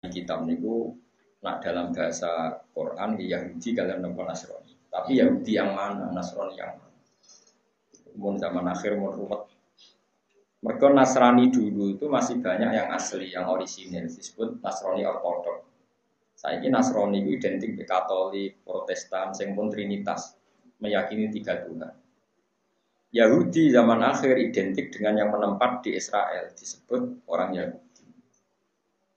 kitab niku nak dalam bahasa Quran Yahudi kalian nopo Nasrani. Tapi Yahudi yang mana, Nasrani yang mana? Mun zaman akhir mun ruwet. Mereka Nasrani dulu itu masih banyak yang asli, yang orisinil disebut Nasrani Ortodok. Saiki Nasrani itu identik dengan Katolik, Protestan, sing pun Trinitas, meyakini 3 Tuhan. Yahudi zaman akhir identik dengan yang menempat di Israel, disebut orang Yahudi.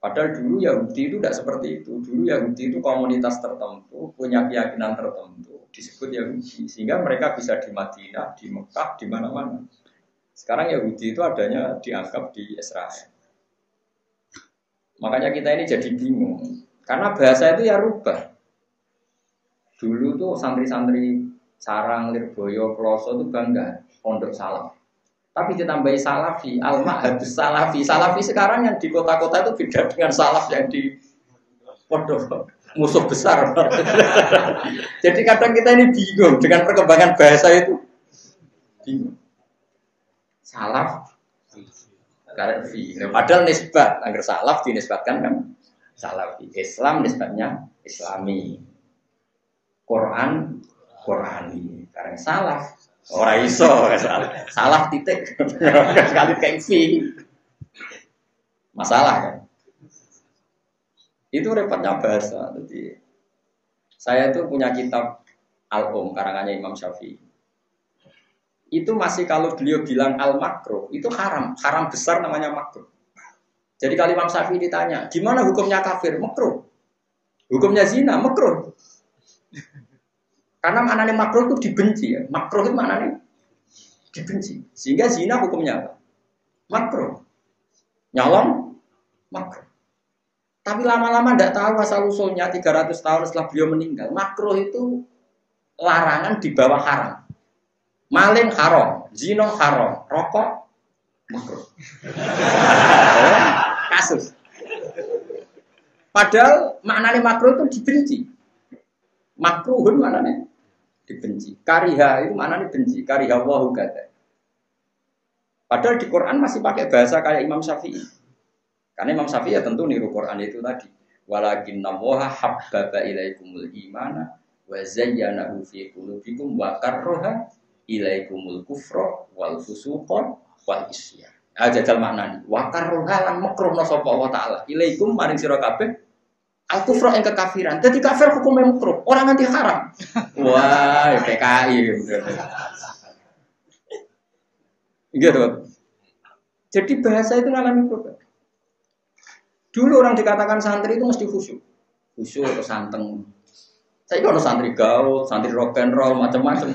Padahal dulu Yahudi itu tidak seperti itu. Dulu Yahudi itu komunitas tertentu, punya keyakinan tertentu, disebut Yahudi. Sehingga mereka bisa di Madinah, di Mekah, di mana-mana. Sekarang Yahudi itu adanya dianggap di Israel. Makanya kita ini jadi bingung. Karena bahasa itu ya rubah. Dulu tuh santri-santri Sarang, Lirboyo, Kloso itu bangga pondok salaf. Tapi ditambahi salafi, al-ma'hadus salafi. Salafi sekarang yang di kota-kota itu beda dengan salaf yang di pondok. Musuh besar. Jadi kadang kita ini bingung dengan perkembangan bahasa itu. Bingung. Salaf, salafi. Padahal nisbat, agar salaf dinisbatkan kan salafi. Islam nisbatnya islami. Quran, Qurani. Karena salaf. Orang iso, salah titik, sekali kayak V, masalah kan? Itu repotnya bahasa. Jadi saya itu punya kitab karangannya Imam Syafi'i. Itu masih kalau beliau bilang al-makruh, itu haram besar namanya makruh. Jadi kalau Imam Syafi'i ditanya, gimana hukumnya kafir? Makruh. Hukumnya zina, makruh. Karena maknanya makruh itu dibenci ya. Makruh itu maknanya dibenci. Sehingga zina hukumnya apa? Makruh. Nyolong makruh. Tapi lama-lama tidak tahu asal usulnya 300 tahun setelah beliau meninggal. Makruh itu larangan di bawah haram. Maling haram, zina haram, rokok makruh. Kasus. Padahal maknanya makruh itu dibenci. Makruhun maknanya dibenci. Kariha itu maknanya benci. Kariha wahu kata. Padahal di Quran masih pakai bahasa kayak Imam Syafi'i. Karena Imam Syafi'i ya tentu niru Quran itu tadi. Walakinna waha habbaba ilaikumul imana wa zayyanahu fi qulubikum wa karraha ilaikumul kufra wal fusuqa wal isyan. Jajal maknanya. Wa karraha lan makruhna sapa Allah taala. Ilaikum maring sira kabeh al-kufra yang kekafiran. Jadi kafir hukumnya makruh. Orang nanti haram. Wah, PKI. Gitu. Jadi bahasa itu ngalami problem. Dulu orang dikatakan santri itu mesti khusyuk. Khusyuk atau santeng. Saya kalau santri gaul, santri rock and roll, macam-macam.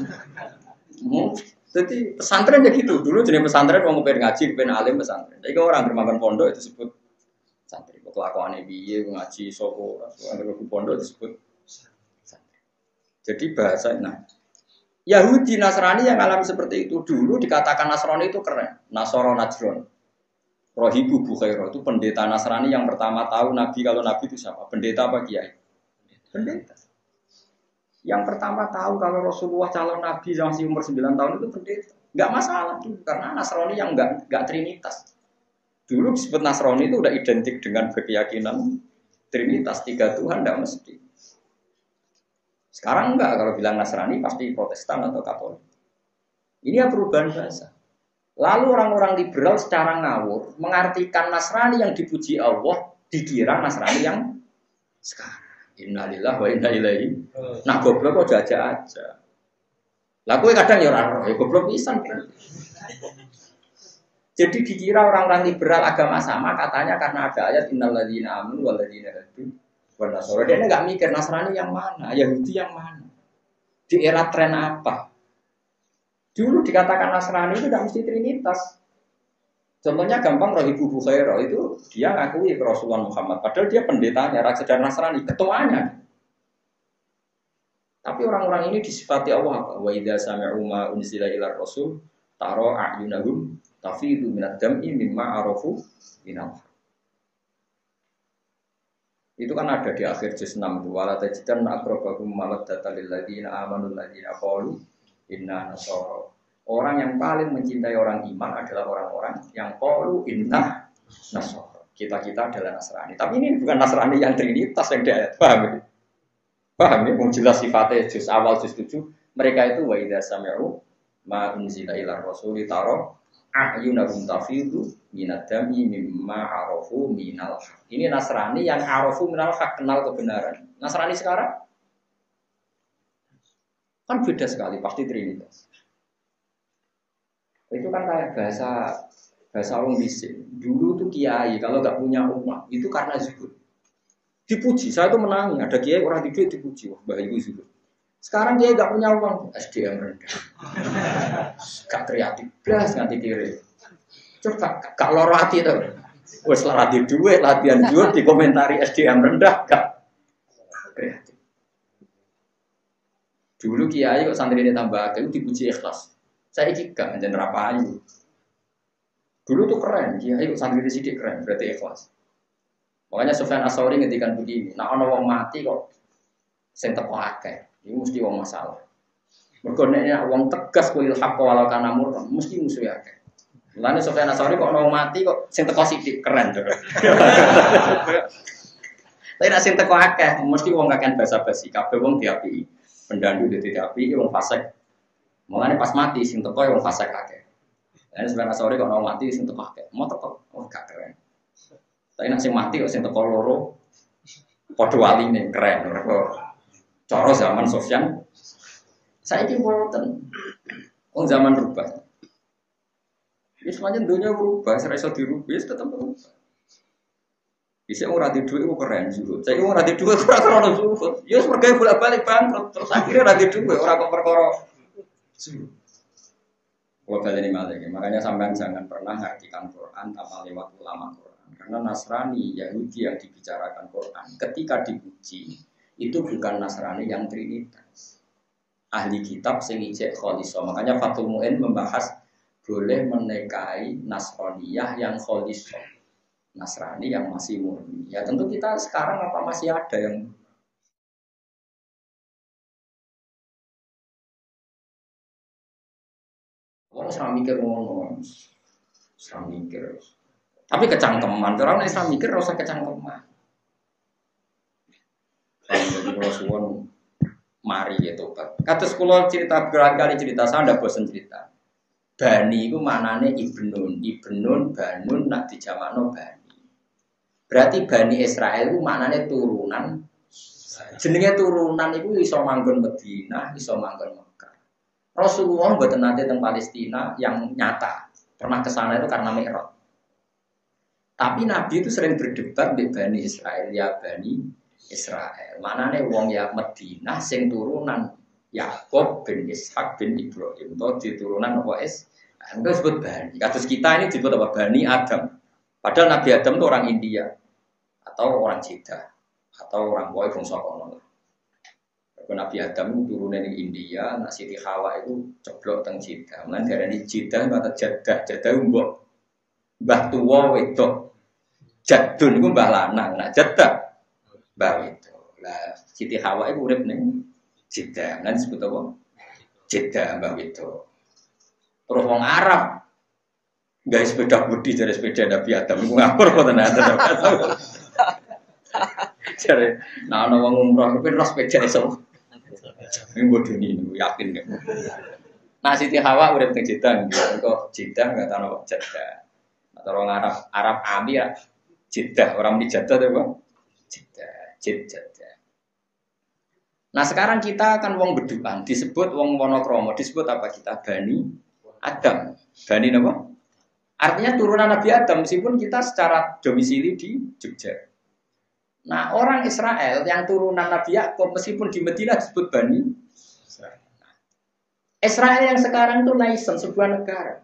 Jadi pesantren ya gitu. Dulu jenis pesantren mau pengen ngaji, pengen alim pesantren. Jadi orang bermakan pondok itu disebut santri. Kelakuan biye ngaji soko, kalau pondok disebut santri. Jadi bahasa, nah Yahudi Nasrani yang alami seperti itu dulu dikatakan Nasrani itu keren. Nasoro Najron, Rohibu Bukhairo itu pendeta Nasrani yang pertama tahu Nabi kalau Nabi itu siapa? Pendeta apa kiai? Pendeta. Yang pertama tahu kalau Rasulullah calon Nabi yang masih umur 9 tahun itu pendeta. Enggak masalah tuh karena Nasrani yang enggak trinitas. Dulu disebut Nasrani itu udah identik dengan berkeyakinan Trinitas 3 Tuhan, tidak mesti. Sekarang enggak, kalau bilang Nasrani pasti Protestan atau Katolik. Ini ya perubahan bahasa. Lalu orang-orang liberal secara ngawur mengartikan Nasrani yang dipuji Allah dikira Nasrani yang sekarang. Innalillahi wa inna ilaihi. Nah goblok kok aja. Lah kowe kadang ya ora ya goblok pisan. Jadi dikira orang-orang liberal agama sama katanya karena ada ayat innal ladzina amanu wal ladzina hadu wan nasara. Dia enggak mikir Nasrani yang mana, Yahudi yang mana. Di era tren apa? Dulu dikatakan Nasrani itu tidak mesti trinitas. Contohnya gampang Rohibu Bukhairo itu dia ngakui Rasulullah Muhammad padahal dia pendetanya Raksada Nasrani, ketuanya. Tapi orang-orang ini disifati Allah wa idza sami'u ma unzila ila rasul taro a'yunahum tafidu minad dam'i mimma arafu minal. Itu kan ada di akhir juz 6 wala tajidanna aqrabahum mawaddatan lil ladzina amanu alladzina qalu inna nasara. Orang yang paling mencintai orang iman adalah orang-orang yang qalu inna nasara. kita adalah Nasrani. Tapi ini bukan Nasrani yang Trinitas yang dia paham ya? Paham ya? Jelas sifatnya juz awal juz 7. Mereka itu wa idza sami'u ma unzila ila rasuli taro a'yunahum tafidu minad dami mimma arafu minal haq. Ini Nasrani yang arafu minal haq, kenal kebenaran. Nasrani sekarang kan beda sekali, pasti Trinitas. Itu kan kayak bahasa orang bisik. Dulu tuh kiai kalau nggak punya uang itu karena zuhud. Dipuji, saya tuh menangi. Ada kiai orang tidur dipuji, wah bahayu zuhud. Sekarang kiai nggak punya uang, SDM rendah, gak kreatif, belas nganti kiri. Coba gak loro hati tuh. Wes latih duit, latihan zuhud dikomentari SDM rendah, gak kreatif. Dulu kiai kok santri ini tambah itu dipuji ikhlas. Saya gak njen rapayu. Dulu tuh keren, kiai kok santri sidik keren, berarti ikhlas. Makanya Sufyan Ats-Tsauri ngendikan begini, nah ana wong mati kok sing teko akeh, iki mesti wong masalah. Mergo nek wong tegas kuil haqq walau kana murran, mesti musuh akeh. Mulane Sufyan Ats-Tsauri kok ana wong mati kok sing teko sidik keren. Tapi nek sing teko akeh mesti wong kakean basa-basi, kabeh wong diapiki. Pendandu diapiki wong fasik. Mulane pas mati sing teko wong fasik akeh. Lan Sufyan Ats-Tsauri kok ana wong mati sing teko akeh, mau teko gak keren. Tapi nak sing mati kok sing teko loro padha waline keren. Cara zaman Sofyan saiki mboten. Wong zaman rubah. Wis pancen dunya berubah, ora iso dirubah, wis tetep berubah. Bisa ora di dhuwit kok keren zuhud. Saiki ora di dhuwit ora krono zuhud. Ya wis mergawe bolak-balik bangkrut, terus akhirnya ora di dhuwit ora kok perkara zuhud. Kalau kalian ini makanya sampean jangan pernah ngartikan Quran tanpa lewat ulama Quran. Karena Nasrani, Yahudi yang dibicarakan Quran ketika dipuji itu bukan Nasrani yang Trinitas. Ahli kitab sing ijek kholiso. Makanya Fathul Mu'in membahas boleh menikahi Nasraniyah yang kholiso. Nasrani yang masih murni. Ya tentu kita sekarang apa masih ada yang orang serang mikir ngono. Serang mikir. Tapi kecangkeman, orang Islam mikir rasa kecangkeman. Jadi kalau suwon mari ya tobat. Kata sekolah cerita berkali-kali cerita, saya tidak bosan cerita. Bani itu maknanya ibnun, banun, nak dijamakno bani. Berarti Bani Israel itu maknanya turunan. Jenenge turunan itu iso manggon Madinah, iso manggon Mekah. Rasulullah mboten nate teng Palestina yang nyata. Pernah ke sana itu karena Mi'raj. Tapi Nabi itu sering berdebat di Bani Israel, ya Bani Israel. Manane wong ya Madinah sing turunan Yakub bin Ishak bin Ibrahim. Itu diturunan apa es? Itu disebut Bani. Kasus kita ini disebut apa? Bani Adam. Padahal Nabi Adam itu orang India atau orang Jeddah atau orang Boy bangsa kono. Nabi Adam itu turunan dari India, nah Siti Hawa itu ceblok teng Jeddah. Mulane darani Jeddah kata Jeddah mbah tuwa wedok. Jadun iku mbah lanang, nak Jeddah mbah wedok. Lah Siti Hawa iku urip ning Jeddah, lan disebut apa? Jeddah mbah wedok. Terus wong Arab guys sepeda budi dari sepeda Nabi Adam iku ngapur kok tenan. Jare nah ana wong umroh kepen ros sepeda iso. Ini bodoh ini yakin gak? Nah Siti Hawa urip teng Jeddah, kok Jeddah enggak tahu Jeddah. Atau orang Arab Ami ya Jeddah, orang di Jeddah itu bang Jeddah. Nah sekarang kita kan wong bedukan, disebut wong monokromo, disebut apa kita? Bani Adam. Bani apa? Artinya turunan Nabi Adam, meskipun kita secara domisili di Jogja. Nah orang Israel yang turunan Nabi Yakub, meskipun di Madinah disebut Bani Israel yang sekarang itu nation, sebuah negara.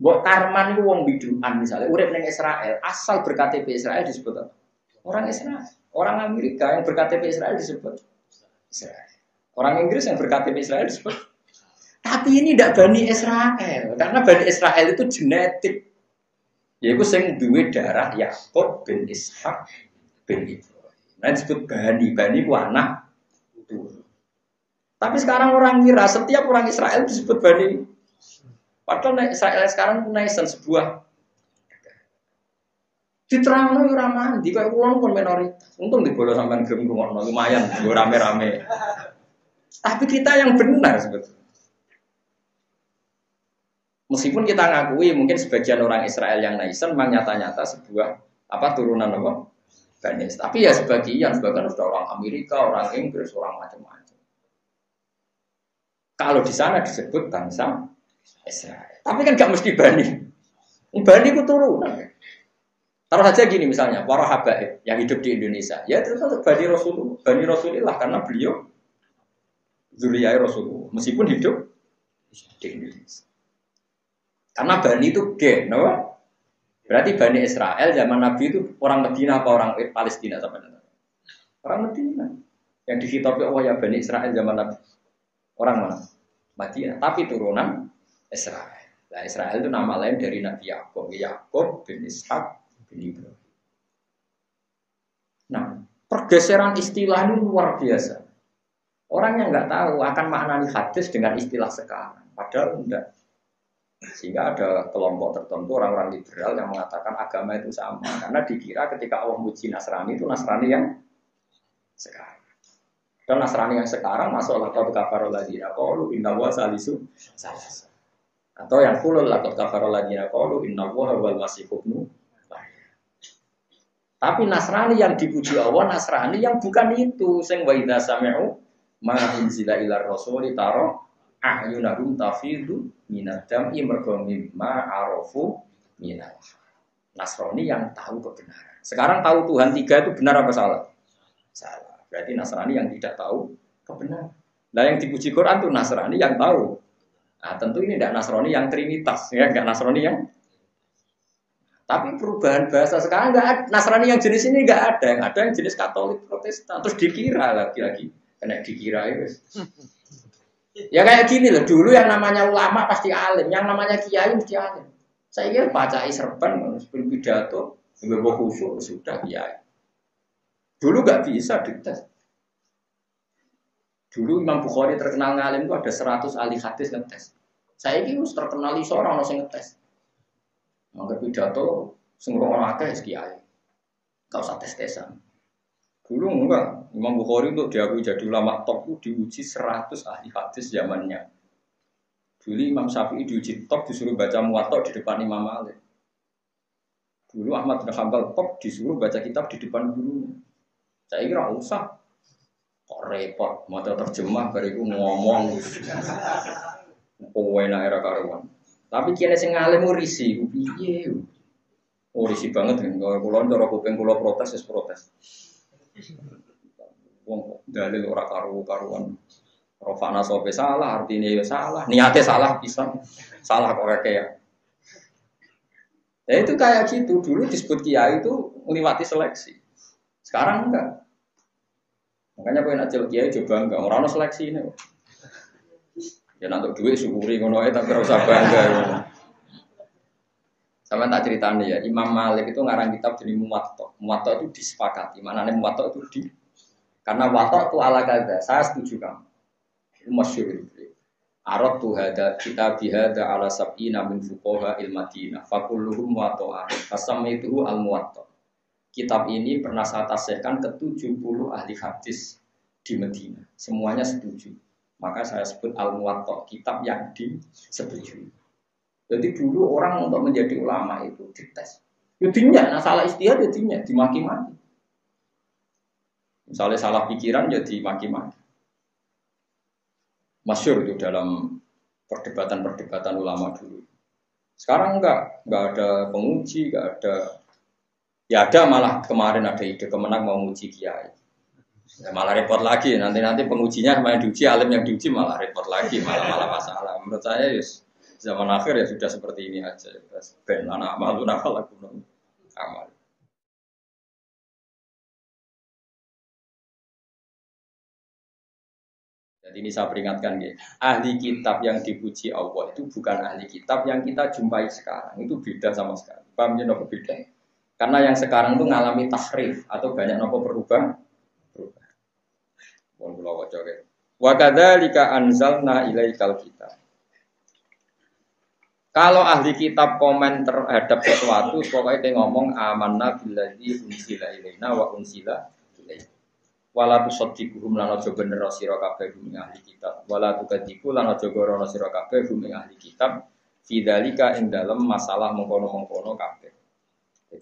Mbok Tarman itu wong biduan misalnya, urip ning Israel, asal berKTP Israel disebut apa? Orang Israel. Orang Amerika yang berKTP Israel disebut Israel. Orang Inggris yang berKTP Israel disebut. Tapi ini tidak Bani Israel, karena Bani Israel itu genetik. Yaitu sing duwe darah Yakub bin Ishak bin Ibrahim. Nah disebut Bani ku anak itu. Tapi sekarang orang kira setiap orang Israel disebut Bani. Padahal Israel sekarang nation sebuah Diterangno ora mandi, kaya kula pun minoritas. Untung dibolos sampean gelem ngrungokno lumayan, yo rame-rame. Tapi kita yang benar sebetulnya. Meskipun kita ngakui mungkin sebagian orang Israel yang naisen memang nyata-nyata sebuah turunan apa? Banis. Tapi ya sebagian sudah orang Amerika, orang Inggris, orang macam-macam. Kalau di sana disebut bangsa Israel. Tapi kan gak mesti Bani. Bani itu turunan. Taruh saja gini misalnya, para habaib yang hidup di Indonesia. Ya itu tetap Bani Rasulullah karena beliau zuriyah Rasulullah. Meskipun hidup di Indonesia. Karena Bani itu gen, no? Berarti Bani Israel zaman Nabi itu orang Medina apa orang Palestina sama orang Medina. Yang dikhitabi Allah ya Bani Israel zaman Nabi. Orang mana? Madinah. Tapi turunan Israel. Nah, Israel itu nama lain dari Nabi Yakub. Yakub bin Ishak bin Ibrahim. Nah, pergeseran istilah ini luar biasa. Orang yang nggak tahu akan maknani hadis dengan istilah sekarang. Padahal enggak. Sehingga ada kelompok tertentu orang-orang liberal yang mengatakan agama itu sama karena dikira ketika Allah muji Nasrani itu Nasrani yang sekarang. Dan Nasrani yang sekarang masuk laqad kafarul ladzina qalu inna huwa salisu salasa. Atau yang qulul laqad kafarul ladzina qalu inna huwa wal masih ibnu. Tapi Nasrani yang dipuji Allah Nasrani yang bukan itu sing wa idza sami'u ma unzila ilar rasuli taro a'yunahum tafidu minadam mergo mimma arafu minal. Nasrani yang tahu kebenaran. Sekarang tahu Tuhan 3 itu benar apa salah? Salah. Berarti Nasrani yang tidak tahu kebenaran. Nah yang dipuji Quran itu Nasrani yang tahu. Nah tentu ini tidak Nasrani yang trinitas, ya enggak Nasrani yang. Tapi perubahan bahasa sekarang enggak ada. Nasrani yang jenis ini enggak ada. Yang ada yang jenis Katolik Protestan. Terus dikira lagi kena dikira itu. Ya kayak gini loh, dulu yang namanya ulama pasti alim, yang namanya kiai mesti alim. Saya kira baca serban, berpidato, berbau khusyuk sudah kiai. Dulu nggak bisa dites. Dulu Imam Bukhari terkenal ngalim itu ada 100 ahli hadis ngetes. Saya kira harus terkenal seorang orang ngetes. Mangga pidato, semua orang akeh kiai. Kau usah tes-tesan. Dulu enggak, Imam Bukhari untuk diakui jadi ulama top itu diuji 100 ahli hadis zamannya. Dulu Imam Syafi'i diuji top disuruh baca Muwatta di depan Imam Malik. Dulu Ahmad bin Hanbal top disuruh baca kitab di depan gurunya. Saya kira usah. Kok repot, mata terjemah bariku ngomong. Kowe nak era karuan. Tapi kene sing ngalim risi, piye? Oh risi banget kan, kalau kula cara kuping kula protes wis protes. Wong dalil ora karu-karuan. Rofana sope salah, artinya ya salah, niatnya salah bisa. Salah kok kayak. Ya itu kayak gitu, dulu disebut kiai itu melewati seleksi. Sekarang enggak. Makanya pengen ajal kiai coba enggak, orang seleksi ini. Ya nanti duit syukuri ngono ae tapi ora usah bangga. Sama tak ceritanya ya, Imam Malik itu ngarang kitab jadi Muwatta. Muwatta itu disepakati, maknanya Muwatta itu karena Watta itu ala kada, saya setuju kamu. Itu masyhur itu. Arad tu hada kita bihada ala sab'ina min fuqaha il Madinah. Fakulluhum Muwatta. Fasamaituhu al Muwatta. Kitab ini pernah saya tasihkan ke 70 ahli hadis di Madinah. Semuanya setuju. Maka saya sebut al Muwatta, kitab yang disetujui. Jadi dulu orang untuk menjadi ulama itu dites. Jadinya, nah salah istihad jadinya dimaki-maki. Misalnya salah pikiran jadi maki-maki. Masyhur itu dalam perdebatan-perdebatan ulama dulu. Sekarang enggak ada penguji, enggak ada. Ya ada malah kemarin ada ide kemenang mau menguji kiai. Ya, malah repot lagi. Nanti pengujinya sama yang diuji, alim yang diuji malah repot lagi, malah masalah. Menurut saya yes. Zaman akhir ya sudah seperti ini aja. Ben anak malu nafal aku amal. Jadi ini saya peringatkan ya, ahli kitab yang dipuji Allah itu bukan ahli kitab yang kita jumpai sekarang. Itu beda sama sekali. Paham ya nopo beda? Karena yang sekarang itu ngalami tahrif atau banyak nopo berubah. Mohon kula waca ya. Wa kadzalika anzalna ilaikal kitab. Kalau ahli kitab komen terhadap sesuatu, pokoknya dia ngomong amanna billadzi unsila ilaina wa unsila ilaina. Wala tusaddiquhum lan aja bener sira kabeh gumeng ahli kitab. Wala tukadziku lan aja gorono sira kabeh gumeng ahli kitab. Fidzalika ing dalem masalah mengkono-mengkono kabeh.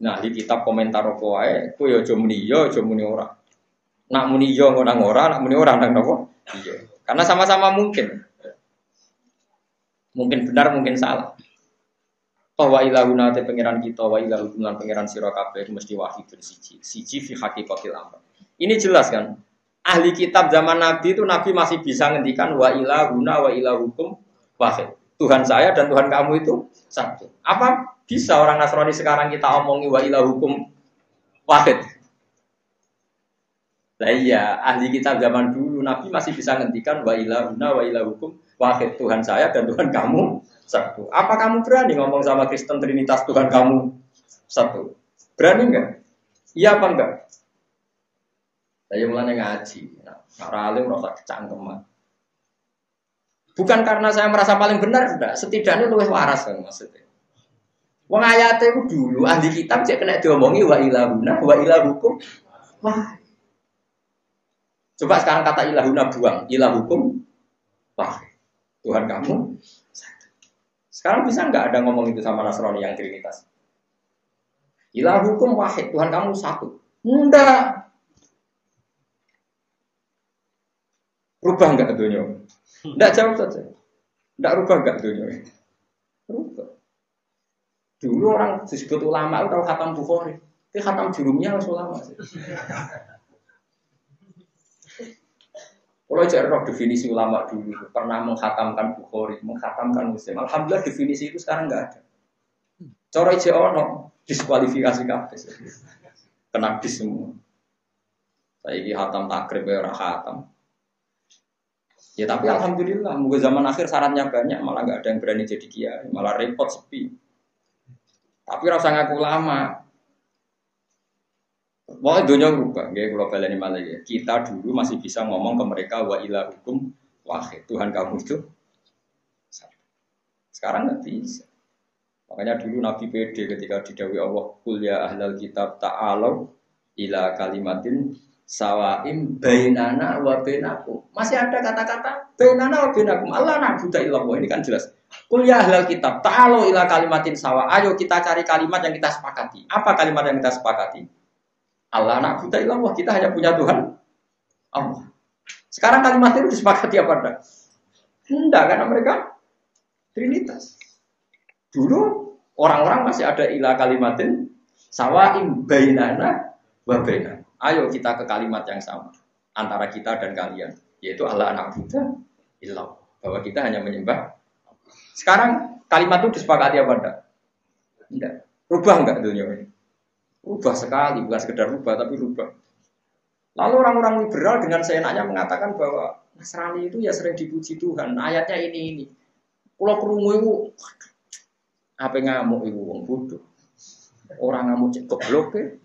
Nah, ahli kitab komentar apa wae, kowe aja muni ya, aja muni ora. Nak muni ya nang ora, nak muni ora nang napa? Iya. Karena sama-sama mungkin. Mungkin benar, mungkin salah. Wa ilahuna te pangeran kita wa ilahu lan pangeran sira kabeh mesti wahidun siji fi haqiqatil amr. Ini jelas kan? Ahli kitab zaman Nabi itu Nabi masih bisa ngendikan wa ilahuna wa ilahukum wahid. Tuhan saya dan Tuhan kamu itu satu. Apa bisa orang Nasrani sekarang kita omongi wa ilahukum wahid? Lah iya, ahli kitab zaman dulu Nabi masih bisa ngendikan wa ilahuna wa ilahukum wahid, Tuhan saya dan Tuhan kamu satu. Apa kamu berani ngomong sama Kristen Trinitas Tuhan kamu satu? Berani enggak? Iya apa enggak? Saya mulai ngaji. Para alim merasa kecangkeman. Bukan karena saya merasa paling benar, enggak. Setidaknya luwih waras kan maksudnya. Wong ayate itu dulu ahli kitab cek kena diomongi wa ilahuna wa ilahukum wah. Coba sekarang kata ilahuna buang, ilahukum wah. Tuhan kamu satu. Sekarang bisa enggak ada ngomong itu sama Nasrani yang Trinitas? Ilahukum wahid, Tuhan kamu satu. Enggak. Rubah enggak dunia? Enggak jawab saja. Enggak rubah enggak dunia? Rubah. Dulu orang disebut ulama itu tahu khatam Bukhari. Itu khatam jurumnya harus ulama sih. Kalau cari roh definisi ulama dulu pernah menghatamkan Bukhari, menghatamkan Muslim. Alhamdulillah definisi itu sekarang enggak ada. Cara ije ono diskualifikasi kabeh. Kena dis semua. Saiki hatam takrib ya ora hatam. Ya tapi alhamdulillah, moga zaman akhir syaratnya banyak, malah enggak ada yang berani jadi kiai, malah repot sepi. Tapi rasa ngaku ulama. Wah, dunia berubah, nggih kula baleni malih ya. Kita dulu masih bisa ngomong ke mereka wa ilahukum wahid, Tuhan kamu itu satu. Sekarang enggak bisa. Makanya dulu Nabi pede ketika didhawuhi Allah, "Qul ya ahlal kitab ta'alu ila kalimatin sawaim bainana wa bainakum." Masih ada kata-kata bainana wa bainakum. Allah na'budu illallah. Ini kan jelas. Qul ya ahlal kitab ta'alu ila kalimatin sawa. Ayo kita cari kalimat yang kita sepakati. Apa kalimat yang kita sepakati? Allah na'budu illallah, kita hanya punya Tuhan Allah. Sekarang kalimat itu disepakati apa enggak? Enggak, karena mereka Trinitas. Dulu orang-orang masih ada ilah kalimatin sawaim bainana wa bainakum. Ayo kita ke kalimat yang sama antara kita dan kalian, yaitu Allah na'budu illallah, bahwa kita hanya menyembah. Sekarang kalimat itu disepakati apa enggak? Enggak. Rubah enggak dunia ini? Rubah sekali, bukan sekedar rubah, tapi rubah. Lalu orang-orang liberal dengan seenaknya mengatakan bahwa Nasrani itu ya sering dipuji Tuhan. Ayatnya ini. Kalau kerungu itu, apa ngamuk itu wong bodoh. Orang ngamuk cek goblok ya.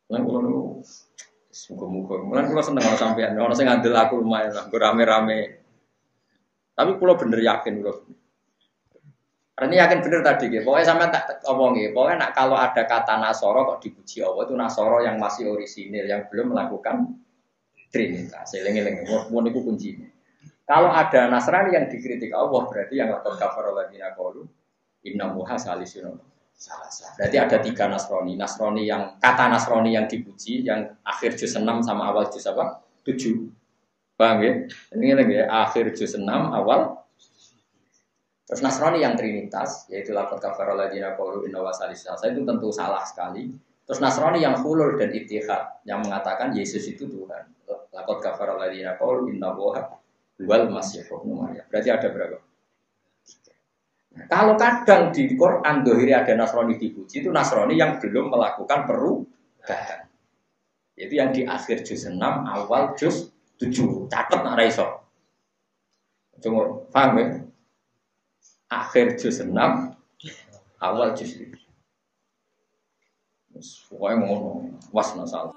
Mulai kalau muka-muka, mulai kalau seneng kalau sampean, orang saya ngadil aku lumayan lah, rame-rame. Tapi kalau bener yakin loh. Ini yakin bener tadi, gitu. Pokoknya sama tak omongi. Pokoknya nak kalau ada kata Nasoro kok dipuji Allah itu Nasoro yang masih orisinil, yang belum melakukan Trinitas. Seling-eling, mohon itu kuncinya. Kalau ada Nasrani yang dikritik Allah, berarti yang lakon kafar alladziina qalu inna Allaha salisun salasa. Berarti ada 3 Nasrani. Nasrani yang kata Nasrani yang dipuji, yang akhir juz 6 sama awal juz apa? 7. Paham ya? Ini ya, akhir juz 6 awal. Terus Nasrani yang Trinitas, yaitu lakon kafar alladziina qalu inna Allaha salisun salasa, itu tentu salah sekali. Terus Nasrani yang hulul dan ittihad, yang mengatakan Yesus itu Tuhan. Lakon kafar alladziina qalu inna Allaha wal masih Maryam. Berarti ada berapa? Nah, kalau kadang di Quran dohiri ada Nasrani dipuji, itu Nasrani yang belum melakukan perubahan. Itu yang di akhir juz 6 awal juz 7. Catat nak raiso. Cuma paham ya? Akhir juz 6 awal juz 7. Pokoknya ngono, was masalah.